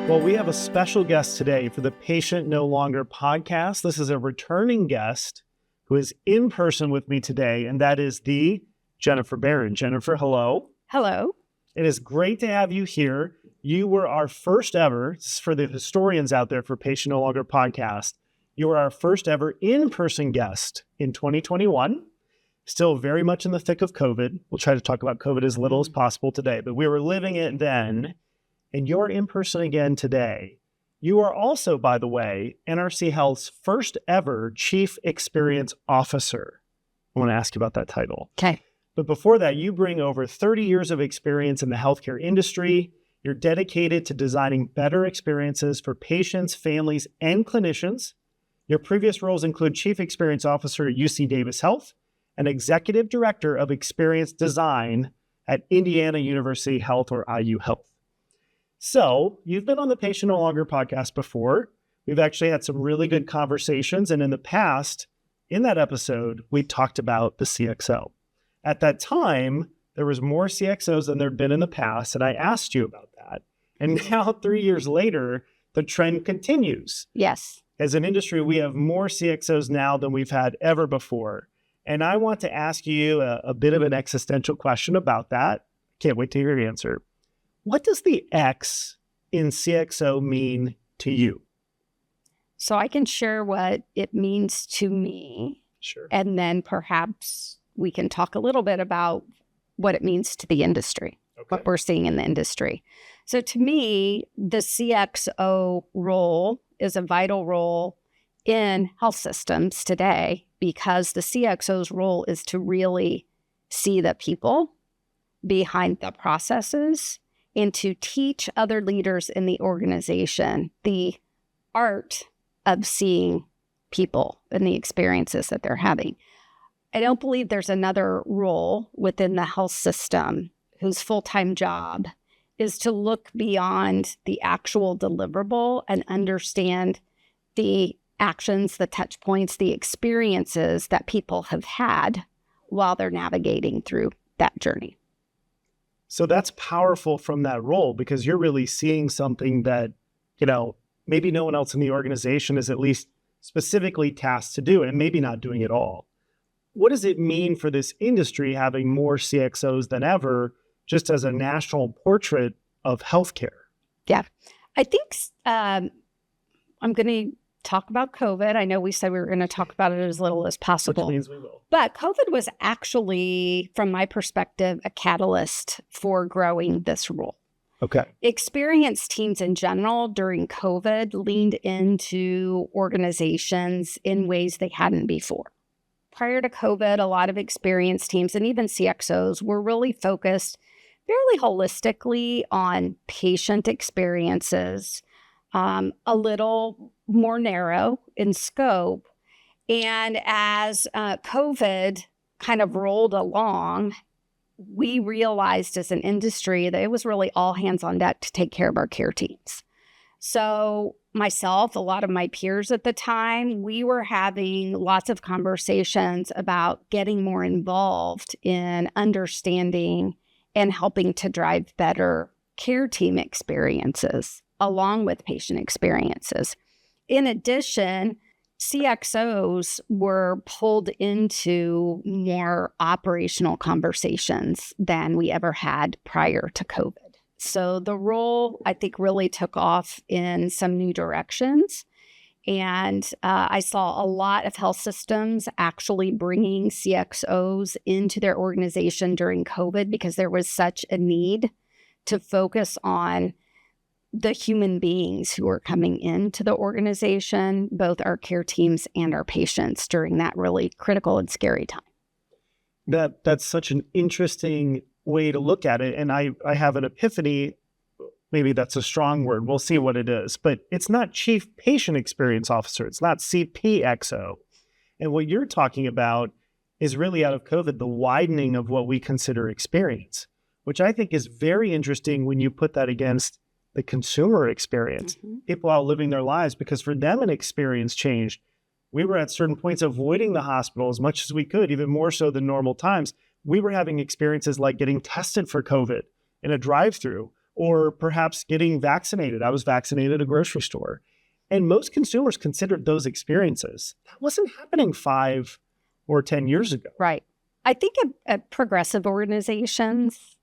Well, we have a special guest today for the Patient No Longer podcast. This is a returning guest who is in person with me today, and that is the Jennifer Barron. Jennifer, hello. Hello. It is great to have you here. You were our first ever, this is for the historians out there for Patient No Longer podcast, you were our first ever in-person guest in 2021. Still very much in the thick of COVID. We'll try to talk about COVID as little as possible today, but we were living it then. And you're in person again today. You are also, by the way, NRC Health's first ever Chief Experience Officer. I want to ask you about that title. Okay. But before that, you bring over 30 years of experience in the healthcare industry. You're dedicated to designing better experiences for patients, families, and clinicians. Your previous roles include Chief Experience Officer at UC Davis Health and Executive Director of Experience Design at Indiana University Health, or IU Health. So you've been on the Patient No Longer podcast before. We've actually had some really good conversations. And in the past, in that episode, we talked about the CXO. At that time, there was more CXOs than there'd been in the past. And I asked you about that. And now 3 years later, the trend continues. Yes. As an industry, we have more CXOs now than we've had ever before. And I want to ask you a bit of an existential question about that. Can't wait to hear your answer. What does the X in CXO mean to you? So I can share what it means to me. Sure. And then perhaps we can talk a little bit about what it means to the industry, what we're seeing in the industry. So to me, the CXO role is a vital role in health systems today because the CXO's role is to really see the people behind the processes and to teach other leaders in the organization the art of seeing people and the experiences that they're having. I don't believe there's another role within the health system whose full-time job is to look beyond the actual deliverable and understand the actions, the touch points, the experiences that people have had while they're navigating through that journey. So that's powerful from that role because you're really seeing something that, maybe no one else in the organization is at least specifically tasked to do and maybe not doing it all. What does it mean for this industry having more CXOs than ever, just as a national portrait of healthcare? Yeah, I think I'm going to talk about COVID. I know we said we were going to talk about it as little as possible. Which means we will. But COVID was actually, from my perspective, a catalyst for growing this role. Okay. Experienced teams in general during COVID leaned into organizations in ways they hadn't before. Prior to COVID, a lot of experienced teams and even CXOs were really focused fairly holistically on patient experiences, a little more narrow in scope. And as COVID kind of rolled along, we realized as an industry that it was really all hands on deck to take care of our care teams. So myself, a lot of my peers at the time, we were having lots of conversations about getting more involved in understanding and helping to drive better care team experiences along with patient experiences. In addition, CXOs were pulled into more operational conversations than we ever had prior to COVID. So the role, I think, really took off in some new directions. And I saw a lot of health systems actually bringing CXOs into their organization during COVID because there was such a need to focus on the human beings who are coming into the organization, both our care teams and our patients during that really critical and scary time. That's such an interesting way to look at it. And I have an epiphany. Maybe that's a strong word. We'll see what it is. But it's not Chief Patient Experience Officer. It's not CPXO. And what you're talking about is really out of COVID, the widening of what we consider experience, which I think is very interesting when you put that against the consumer experience, people out living their lives, because for them, an experience changed. We were at certain points avoiding the hospital as much as we could, even more so than normal times. We were having experiences like getting tested for COVID in a drive-through, or perhaps getting vaccinated. I was vaccinated at a grocery store. And most consumers considered those experiences. That wasn't happening 5 or 10 years ago. Right. I think at progressive organizations,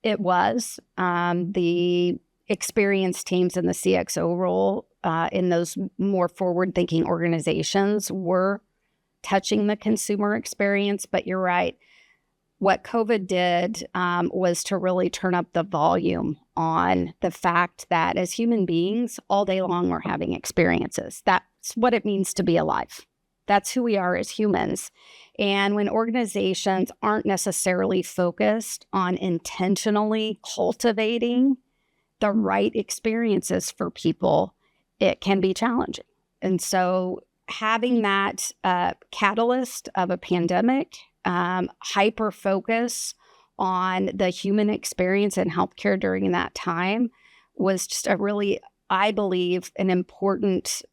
it was the experienced teams in the CXO role in those more forward-thinking organizations were touching the consumer experience. But you're right. What COVID did was to really turn up the volume on the fact that as human beings, all day long, we're having experiences. That's what it means to be alive. That's who we are as humans. And when organizations aren't necessarily focused on intentionally cultivating the right experiences for people, it can be challenging. And so having that catalyst of a pandemic, hyper focus on the human experience in healthcare during that time was just a really, I believe, an important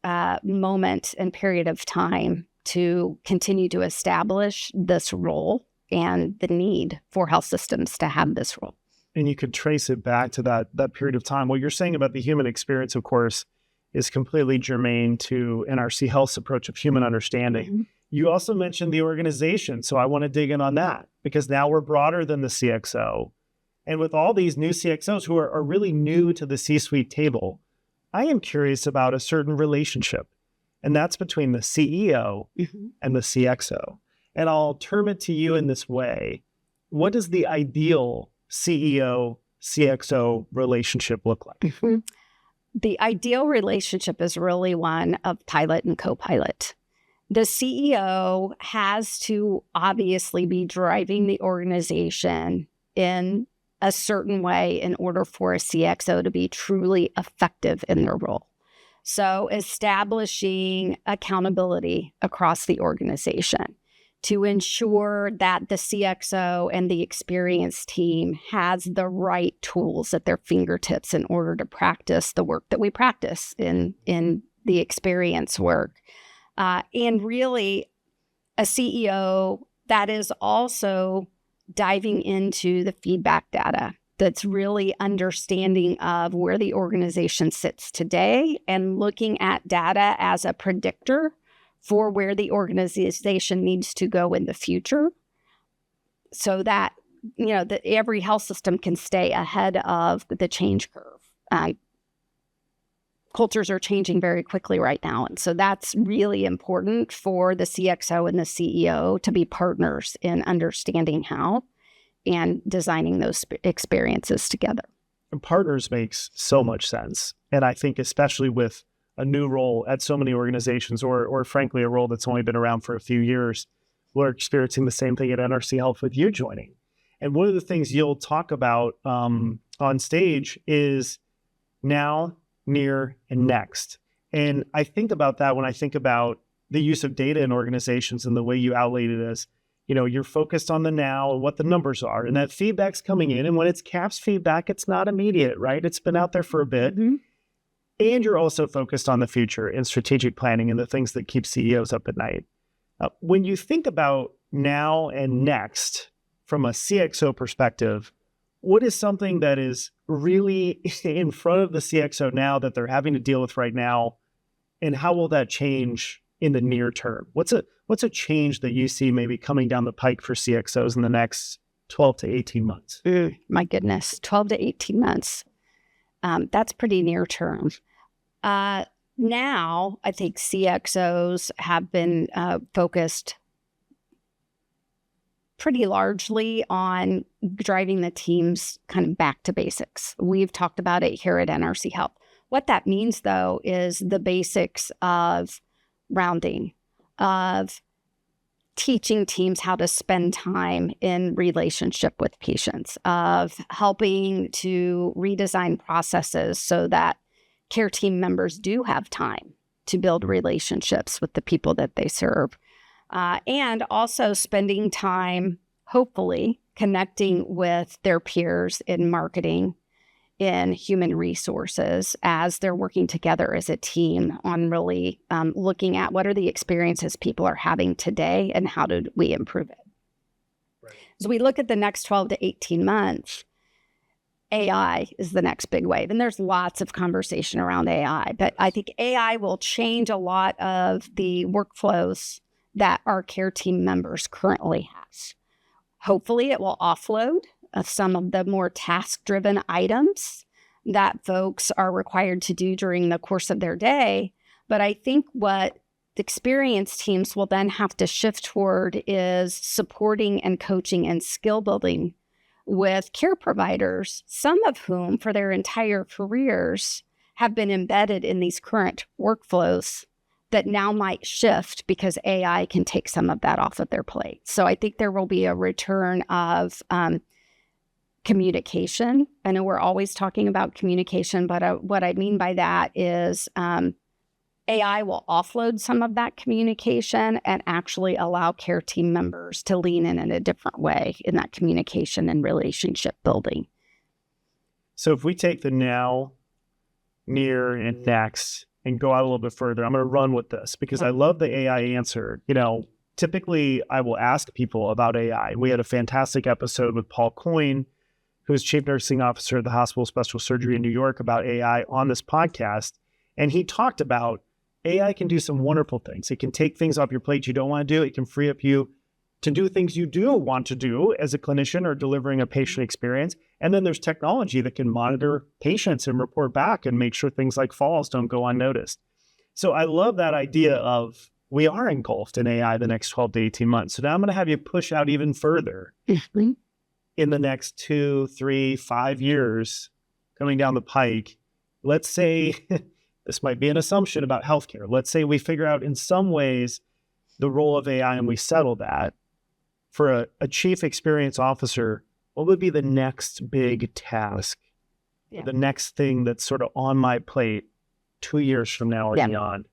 moment and period of time to continue to establish this role and the need for health systems to have this role. And you could trace it back to that period of time. What you're saying about the human experience, of course, is completely germane to NRC Health's approach of human understanding. Mm-hmm. You also mentioned the organization, so I want to dig in on that because now we're broader than the CXO. And with all these new CXOs who are really new to the C-suite table, I am curious about a certain relationship, and that's between the CEO and the CXO. And I'll term it to you in this way. What does the ideal CEO-CXO relationship look like? Mm-hmm. The ideal relationship is really one of pilot and copilot. The CEO has to obviously be driving the organization in a certain way in order for a CXO to be truly effective in their role. So establishing accountability across the organization to ensure that the CXO and the experienced team has the right tools at their fingertips in order to practice the work that we practice in the experience work. And really a CEO that is also diving into the feedback data, that's really understanding of where the organization sits today and looking at data as a predictor for where the organization needs to go in the future so that, that every health system can stay ahead of the change curve. Cultures are changing very quickly right now. And so that's really important for the CXO and the CEO to be partners in understanding how and designing those experiences together. And partners makes so much sense. And I think especially with a new role at so many organizations or frankly, a role that's only been around for a few years, we're experiencing the same thing at NRC Health with you joining. And one of the things you'll talk about on stage is now, near, and next. And I think about that when I think about the use of data in organizations and the way you outlaid it as, you're focused on the now and what the numbers are. And that feedback's coming in. And when it's CAHPS feedback, it's not immediate, right? It's been out there for a bit. Mm-hmm. And you're also focused on the future and strategic planning and the things that keep CEOs up at night. When you think about now and next from a CXO perspective, what is something that is really in front of the CXO now that they're having to deal with right now? And how will that change in the near term? What's a change that you see maybe coming down the pike for CXOs in the next 12 to 18 months? My goodness, 12 to 18 months. That's pretty near term. Now, I think CXOs have been focused pretty largely on driving the teams kind of back to basics. We've talked about it here at NRC Health. What that means, though, is the basics of rounding, of teaching teams how to spend time in relationship with patients, of helping to redesign processes so that care team members do have time to build relationships with the people that they serve. And also spending time, hopefully, connecting with their peers in marketing, in human resources, as they're working together as a team on really looking at what are the experiences people are having today and how do we improve it. Right. As we look at the next 12 to 18 months, AI is the next big wave. And there's lots of conversation around AI, but I think AI will change a lot of the workflows that our care team members currently have. Hopefully, it will offload some of the more task-driven items that folks are required to do during the course of their day. But I think what the experience teams will then have to shift toward is supporting and coaching and skill building with care providers, some of whom for their entire careers have been embedded in these current workflows that now might shift because AI can take some of that off of their plate. So I think there will be a return of communication. I know we're always talking about communication, but what I mean by that is AI will offload some of that communication and actually allow care team members to lean in a different way in that communication and relationship building. So if we take the now, near, and next and go out a little bit further, I'm going to run with this because I love the AI answer. Typically I will ask people about AI. We had a fantastic episode with Paul Coyne, who is Chief Nursing Officer at the Hospital of Special Surgery in New York, about AI on this podcast. And he talked about AI can do some wonderful things. It can take things off your plate you don't want to do. It can free up you to do things you do want to do as a clinician or delivering a patient experience. And then there's technology that can monitor patients and report back and make sure things like falls don't go unnoticed. So I love that idea of we are engulfed in AI the next 12 to 18 months. So now I'm going to have you push out even further in the next 2, 3, 5 years coming down the pike. Let's say this might be an assumption about healthcare. Let's say we figure out in some ways the role of AI and we settle that. For a chief experience officer, what would be the next big task? Yeah. The next thing that's sort of on my plate 2 years from now or beyond?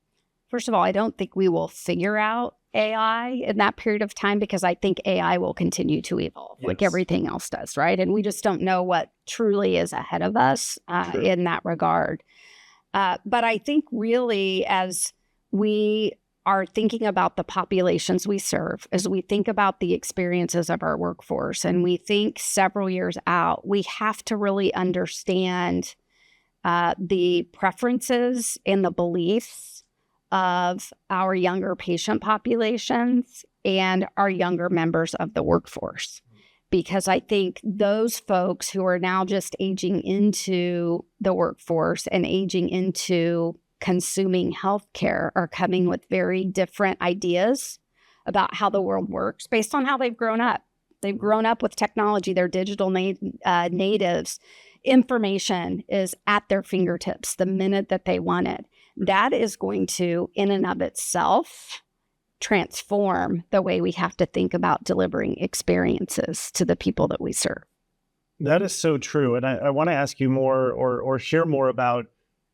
First of all, I don't think we will figure out AI in that period of time because I think AI will continue to evolve like everything else does, right? And we just don't know what truly is ahead of us in that regard. But I think really as we are thinking about the populations we serve, as we think about the experiences of our workforce, and we think several years out, we have to really understand the preferences and the beliefs of our younger patient populations and our younger members of the workforce. Because I think those folks who are now just aging into the workforce and aging into consuming healthcare are coming with very different ideas about how the world works based on how they've grown up. They've grown up with technology. They're digital natives. Information is at their fingertips the minute that they want it. That is going to, in and of itself, transform the way we have to think about delivering experiences to the people that we serve. That is so true. And I want to ask you more or share more about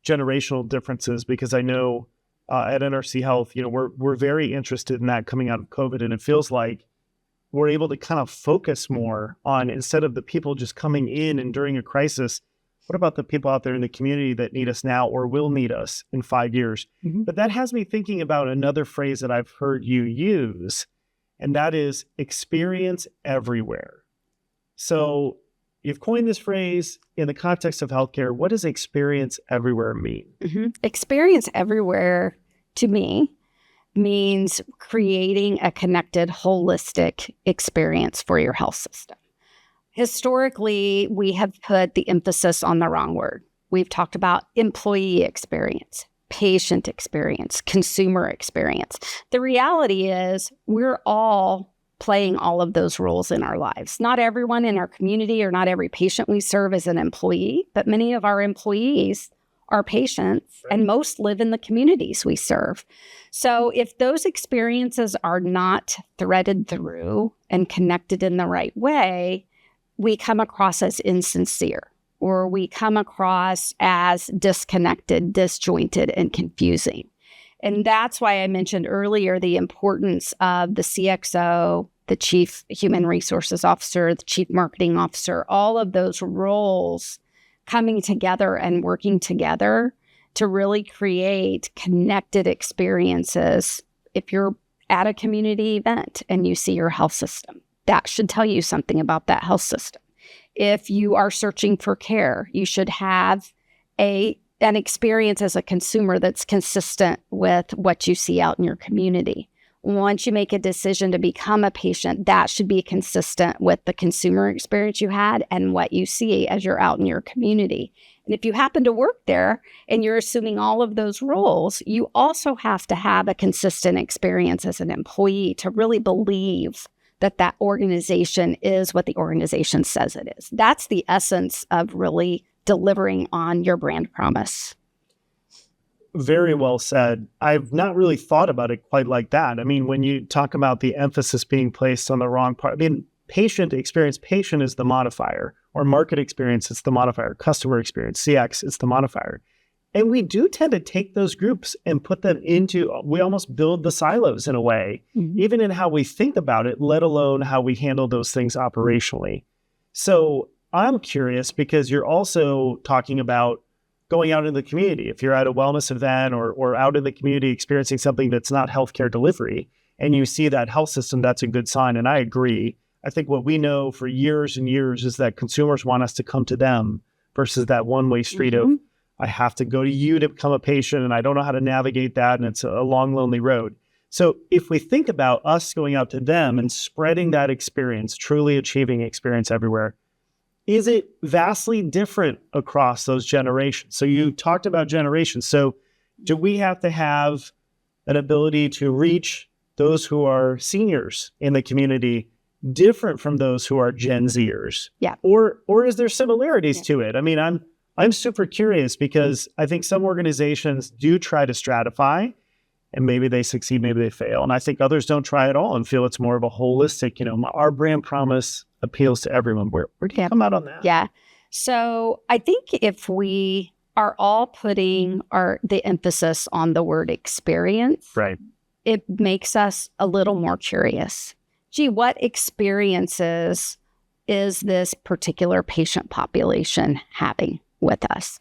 generational differences, because I know at NRC Health, we're very interested in that coming out of COVID. And it feels like we're able to kind of focus more on, instead of the people just coming in and during a crisis, what about the people out there in the community that need us now or will need us in 5 years? Mm-hmm. But that has me thinking about another phrase that I've heard you use, and that is experience everywhere. So you've coined this phrase in the context of healthcare. What does experience everywhere mean? Mm-hmm. Experience everywhere, to me, means creating a connected, holistic experience for your health system. Historically, we have put the emphasis on the wrong word. We've talked about employee experience, patient experience, consumer experience. The reality is we're all playing all of those roles in our lives. Not everyone in our community or not every patient we serve is an employee, but many of our employees are patients, and most live in the communities we serve. So if those experiences are not threaded through and connected in the right way, we come across as insincere, or we come across as disconnected, disjointed, and confusing. And that's why I mentioned earlier the importance of the CXO, the Chief Human Resources Officer, the Chief Marketing Officer, all of those roles coming together and working together to really create connected experiences. If you're at a community event and you see your health system, that should tell you something about that health system. If you are searching for care, you should have an experience as a consumer that's consistent with what you see out in your community. Once you make a decision to become a patient, that should be consistent with the consumer experience you had and what you see as you're out in your community. And if you happen to work there and you're assuming all of those roles, you also have to have a consistent experience as an employee to really believe that that organization is what the organization says it is. That's the essence of really delivering on your brand promise. Very well said. I've not really thought about it quite like that. I mean, when you talk about the emphasis being placed on the wrong part, I mean, patient experience, patient is the modifier, or market experience, it's the modifier, customer experience, CX, it's the modifier. And we do tend to take those groups and put them into, we almost build the silos in a way, even in how we think about it, let alone how we handle those things operationally. So I'm curious because you're also talking about going out in the community. If you're at a wellness event or out in the community experiencing something that's not healthcare delivery, and you see that health system, that's a good sign. And I agree. I think what we know for years and years is that consumers want us to come to them versus that one-way street of, I have to go to you to become a patient and I don't know how to navigate that. And it's a long, lonely road. So if we think about us going out to them and spreading that experience, truly achieving experience everywhere, is it vastly different across those generations? So you talked about generations. So do we have to have an ability to reach those who are seniors in the community different from those who are Gen Zers? Yeah. Or is there similarities to it? I mean, I'm super curious because I think some organizations do try to stratify and maybe they succeed, maybe they fail. And I think others don't try at all and feel it's more of a holistic, our brand promise appeals to everyone. Where do you come out on that? Yeah. So I think if we are all putting the emphasis on the word experience, right, it makes us a little more curious. Gee, what experiences is this particular patient population having with us?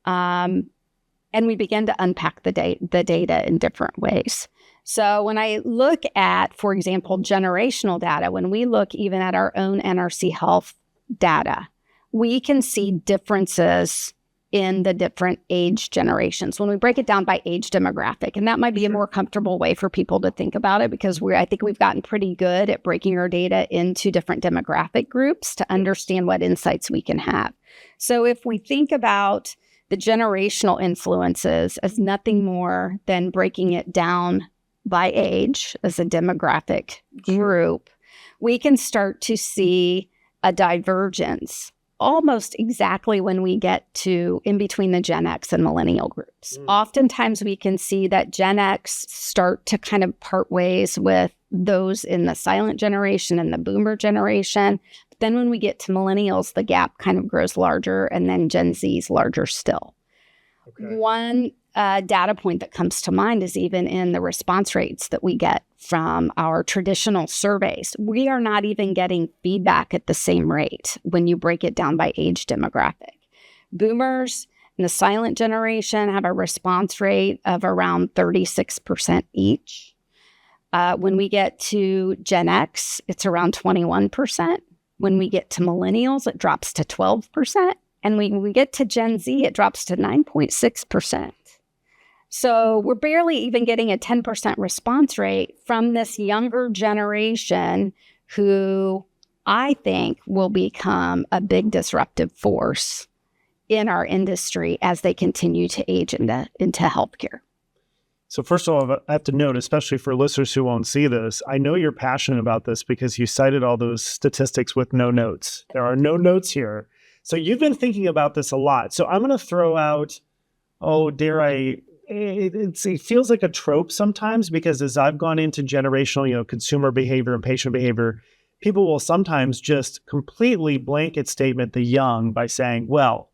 And we begin to unpack the data in different ways. So when I look at, for example, generational data, when we look even at our own NRC Health data, we can see differences in the different age generations when we break it down by age demographic. And that might be a more comfortable way for people to think about it because I think we've gotten pretty good at breaking our data into different demographic groups to understand what insights we can have. So if we think about the generational influences as nothing more than breaking it down by age as a demographic group, we can start to see a divergence almost exactly when we get to in between the Gen X and millennial groups. Oftentimes we can see that Gen X start to kind of part ways with those in the silent generation and the boomer generation. But then when we get to millennials, the gap kind of grows larger and then Gen Z is larger still. Okay. One data point that comes to mind is even in the response rates that we get from our traditional surveys. We are not even getting feedback at the same rate when you break it down by age demographic. Boomers and the silent generation have a response rate of around 36% each. When we get to Gen X, it's around 21%. When we get to millennials, it drops to 12%. And when we get to Gen Z, it drops to 9.6%. So we're barely even getting a 10% response rate from this younger generation who I think will become a big disruptive force in our industry as they continue to age into healthcare. So first of all, I have to note, especially for listeners who won't see this, I know you're passionate about this because you cited all those statistics with no notes. There are no notes here. So you've been thinking about this a lot. So I'm going to throw out, it feels like a trope sometimes because as I've gone into generational, consumer behavior and patient behavior, people will sometimes just completely blanket statement the young by saying, well,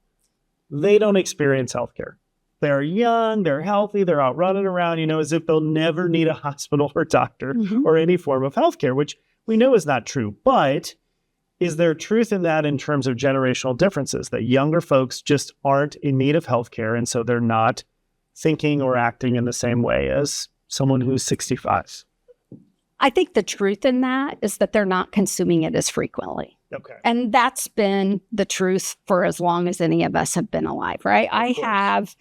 they don't experience healthcare. They're young, they're healthy, they're out running around, as if they'll never need a hospital or doctor or any form of healthcare, which we know is not true. But is there truth in that in terms of generational differences, that younger folks just aren't in need of healthcare and so they're not thinking or acting in the same way as someone who's 65? I think the truth in that is that they're not consuming it as frequently. Okay. And that's been the truth for as long as any of us have been alive, right? I have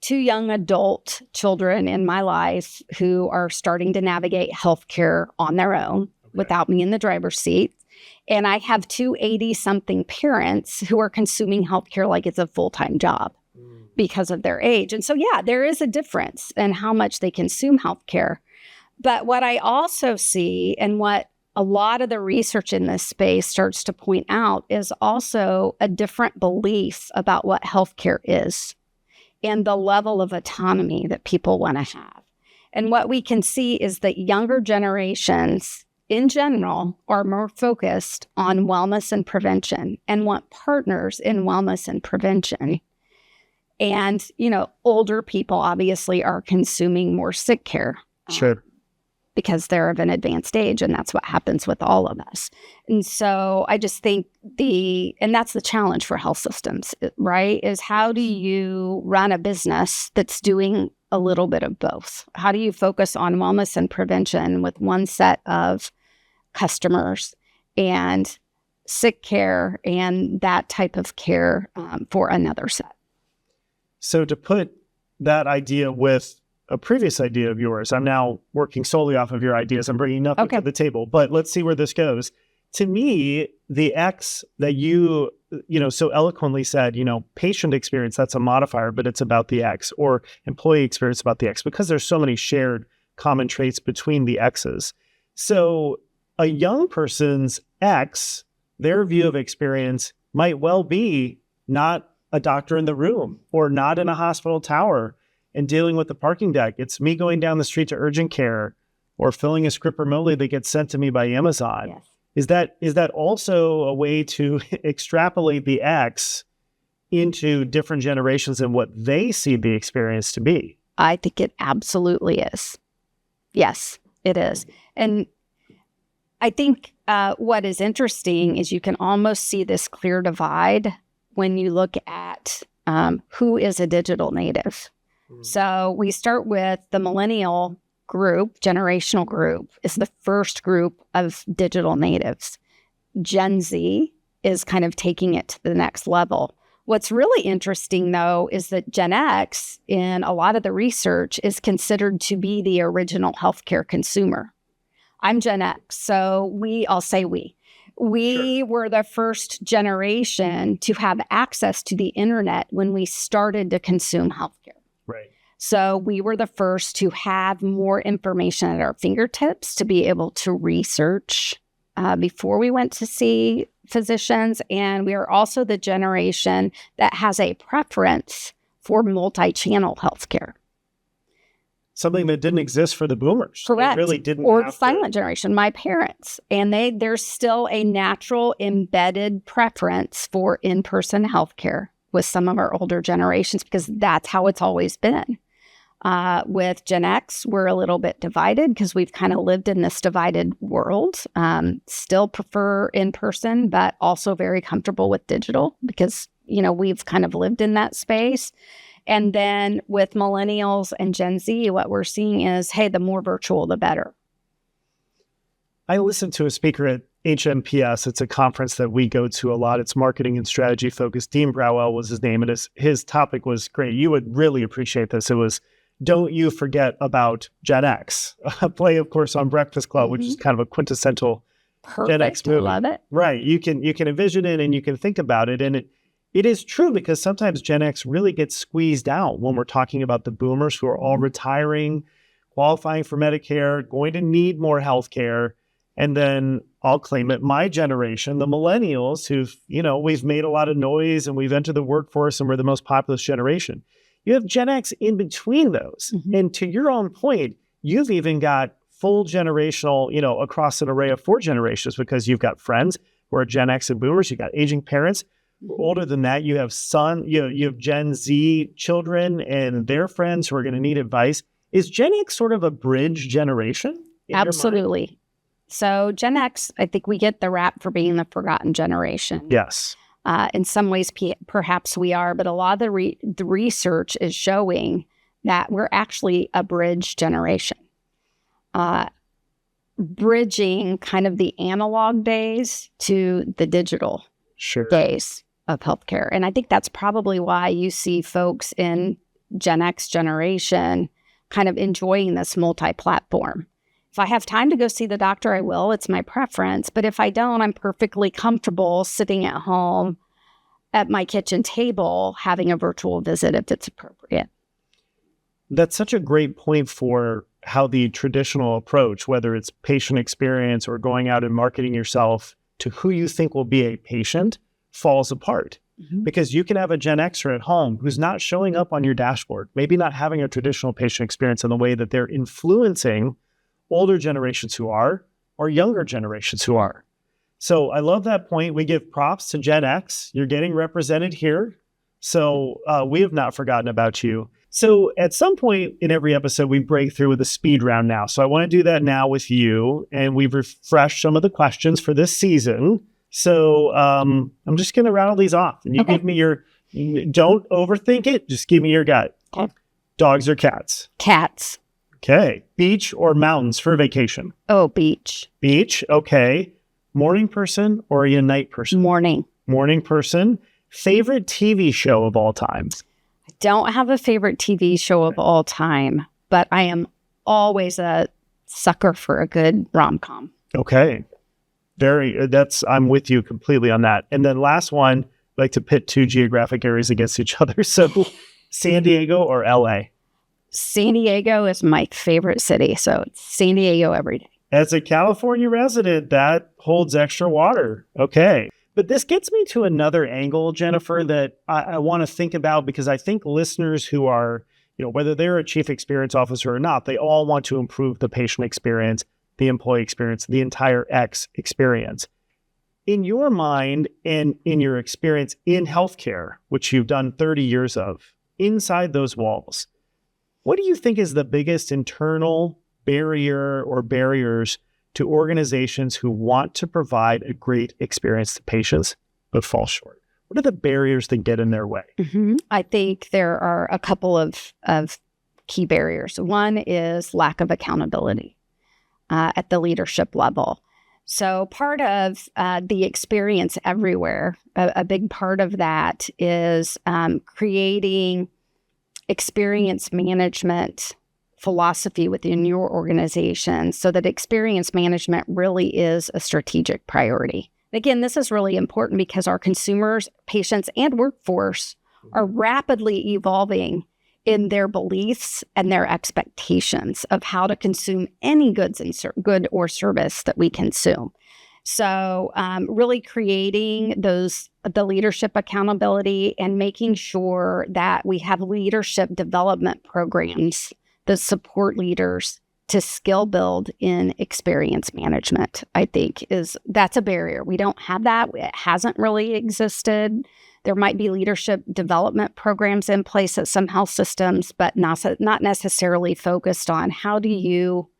2 young adult children in my life who are starting to navigate healthcare on their own without me in the driver's seat. And I have 2 80-something parents who are consuming healthcare like it's a full-time job because of their age. And so, yeah, there is a difference in how much they consume healthcare. But what I also see, and what a lot of the research in this space starts to point out, is also a different belief about what healthcare is and the level of autonomy that people want to have. And what we can see is that younger generations in general are more focused on wellness and prevention and want partners in wellness and prevention. And, older people obviously are consuming more sick care. Sure. Because they're of an advanced age, and that's what happens with all of us. And so I just think and that's the challenge for health systems, right? Is how do you run a business that's doing a little bit of both? How do you focus on wellness and prevention with one set of customers and sick care and that type of care for another set? So to put that idea with a previous idea of yours, I'm now working solely off of your ideas. I'm bringing nothing to the table, but let's see where this goes. To me, the X that you so eloquently said, patient experience, that's a modifier, but it's about the X, or employee experience about the X, because there's so many shared common traits between the X's. So a young person's X, their view of experience might well be not a doctor in the room or not in a hospital tower and dealing with the parking deck. It's me going down the street to urgent care or filling a script remotely that gets sent to me by Amazon. Yes. Is that also a way to extrapolate the X into different generations and what they see the experience to be? I think it absolutely is. Yes, it is. And I think what is interesting is you can almost see this clear divide when you look at who is a digital native. So we start with the millennial group, generational group, is the first group of digital natives. Gen Z is kind of taking it to the next level. What's really interesting, though, is that Gen X, in a lot of the research, is considered to be the original healthcare consumer. I'm Gen X, so I'll say we. We were the first generation to have access to the internet when we started to consume healthcare. Right. So we were the first to have more information at our fingertips to be able to research before we went to see physicians. And we are also the generation that has a preference for multi-channel healthcare. Something that didn't exist for the boomers. Correct. They really didn't. Or the silent generation, my parents. And there's still a natural embedded preference for in-person healthcare with some of our older generations, because that's how it's always been. With Gen X, we're a little bit divided because we've kind of lived in this divided world. Still prefer in-person, but also very comfortable with digital because, we've kind of lived in that space. And then with millennials and Gen Z, what we're seeing is, hey, the more virtual, the better. I listened to a speaker at HMPS. It's a conference that we go to a lot. It's marketing and strategy focused. Dean Browell was his name. And his topic was great. You would really appreciate this. It was, don't you forget about Gen X. A play, of course, on Breakfast Club, which is kind of a quintessential Gen X movie. Love it. Right. You can envision it and you can think about it. And it is true because sometimes Gen X really gets squeezed out when we're talking about the boomers who are all retiring, qualifying for Medicare, going to need more health care. And then I'll claim it, my generation, the millennials who've, we've made a lot of noise and we've entered the workforce and we're the most populous generation. You have Gen X in between those. Mm-hmm. And to your own point, you've even got full generational, across an array of 4 generations because you've got friends who are Gen X and boomers. You've got aging parents. Older than that, you have you have Gen Z children and their friends who are going to need advice. Is Gen X sort of a bridge generation? Absolutely. So Gen X, I think we get the rap for being the forgotten generation. Yes. In some ways, perhaps we are, but a lot of the research is showing that we're actually a bridge generation. bridging kind of the analog days to the digital days of healthcare. And I think that's probably why you see folks in Gen X generation kind of enjoying this multi-platform. If I have time to go see the doctor, I will. It's my preference. But if I don't, I'm perfectly comfortable sitting at home at my kitchen table having a virtual visit if it's appropriate. That's such a great point for how the traditional approach, whether it's patient experience or going out and marketing yourself to who you think will be a patient, falls apart. Because you can have a Gen Xer at home who's not showing up on your dashboard, maybe not having a traditional patient experience in the way that they're influencing older generations who are, or younger generations who are. So I love that point. We give props to Gen X. You're getting represented here. So we have not forgotten about you. So at some point in every episode, we break through with a speed round now. So I want to do that now with you. And we've refreshed some of the questions for this season. So I'm just going to rattle these off. And you give me don't overthink it. Just give me your gut. Okay. Dogs or cats? Cats. Okay. Beach or mountains for vacation? Oh, beach. Beach. Okay. Morning person or are you a night person? Morning. Morning person. Favorite TV show of all time? I don't have a favorite TV show of all time, but I am always a sucker for a good rom-com. Okay. I'm with you completely on that. And then last one, I like to pit two geographic areas against each other. So San Diego or LA? San Diego is my favorite city. So it's San Diego every day. As a California resident, that holds extra water. Okay. But this gets me to another angle, Jennifer, that I want to think about because I think listeners who are, whether they're a chief experience officer or not, they all want to improve the patient experience, the employee experience, the entire X experience. In your mind and in your experience in healthcare, which you've done 30 years of, inside those walls, what do you think is the biggest internal barrier or barriers to organizations who want to provide a great experience to patients but fall short? What are the barriers that get in their way? I think there are a couple of key barriers. One is lack of accountability at the leadership level. So part of the experience everywhere, a big part of that is creating experience management philosophy within your organization so that experience management really is a strategic priority. Again, this is really important because our consumers, patients, and workforce are rapidly evolving in their beliefs and their expectations of how to consume any goods and good or service that we consume. So really creating the leadership accountability and making sure that we have leadership development programs that support leaders to skill build in experience management, I think that's a barrier. We don't have that. It hasn't really existed. There might be leadership development programs in place at some health systems, but not necessarily focused on how do you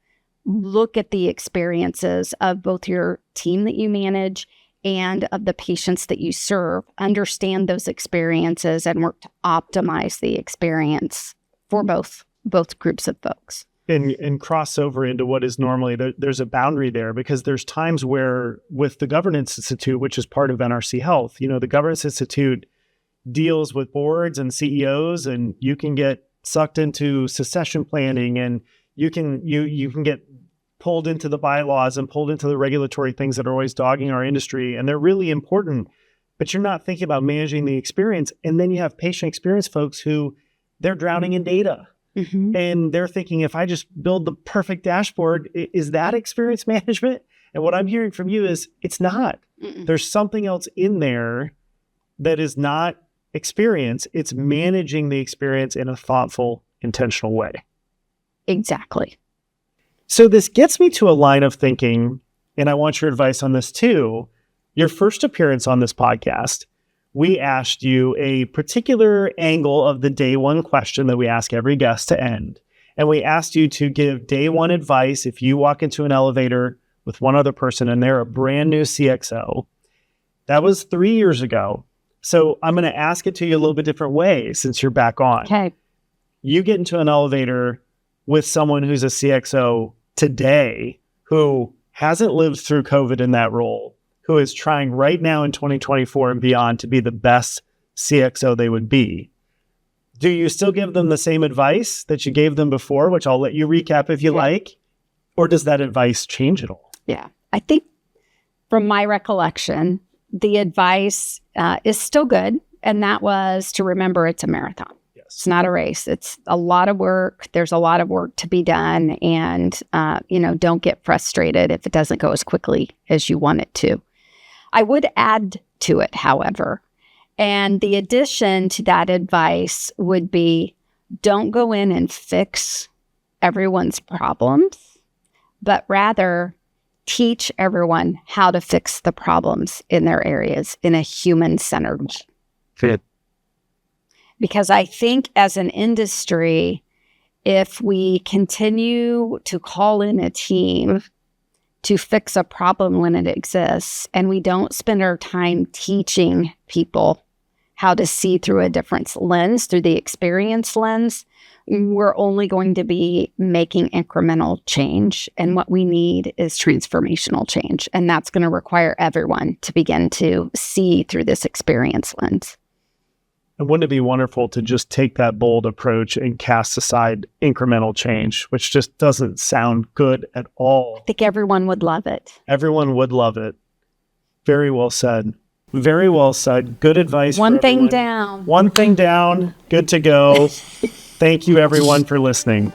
look at the experiences of both your team that you manage and of the patients that you serve, understand those experiences and work to optimize the experience for both groups of folks. And cross over into what is normally, there's a boundary there because there's times where with the Governance Institute, which is part of NRC Health, the Governance Institute deals with boards and CEOs, and you can get sucked into succession planning, and you can get pulled into the bylaws and pulled into the regulatory things that are always dogging our industry, and they're really important, but you're not thinking about managing the experience. And then you have patient experience folks who they're drowning in data. And they're thinking, if I just build the perfect dashboard, is that experience management? And what I'm hearing from you is it's not. There's something else in there that is not experience. It's managing the experience in a thoughtful, intentional way. Exactly. So this gets me to a line of thinking, and I want your advice on this too. Your first appearance on this podcast, we asked you a particular angle of the day one question that we ask every guest to end. And we asked you to give day one advice if you walk into an elevator with one other person and they're a brand new CXO. That was 3 years ago. So I'm going to ask it to you a little bit different way since you're back on. Okay. You get into an elevator with someone who's a CXO today. who hasn't lived through COVID in that role, who is trying right now in 2024 and beyond to be the best CXO they would be, do you still give them the same advice that you gave them before, which I'll let you recap if you like, or does that advice change at all? Yeah, I think from my recollection, the advice is still good. And that was to remember it's a marathon. Yes. It's not a race. It's a lot of work. There's a lot of work to be done. And, don't get frustrated if it doesn't go as quickly as you want it to. I would add to it, however, and the addition to that advice would be don't go in and fix everyone's problems, but rather teach everyone how to fix the problems in their areas in a human-centered way. Fit. Because I think as an industry, if we continue to call in a team to fix a problem when it exists, and we don't spend our time teaching people how to see through a different lens, through the experience lens, we're only going to be making incremental change. And what we need is transformational change. And that's going to require everyone to begin to see through this experience lens. And wouldn't it be wonderful to just take that bold approach and cast aside incremental change, which just doesn't sound good at all? I think everyone would love it. Everyone would love it. Very well said. Very well said. Good advice. One thing everyone. down. One thing down. Good to go. Thank you, everyone, for listening.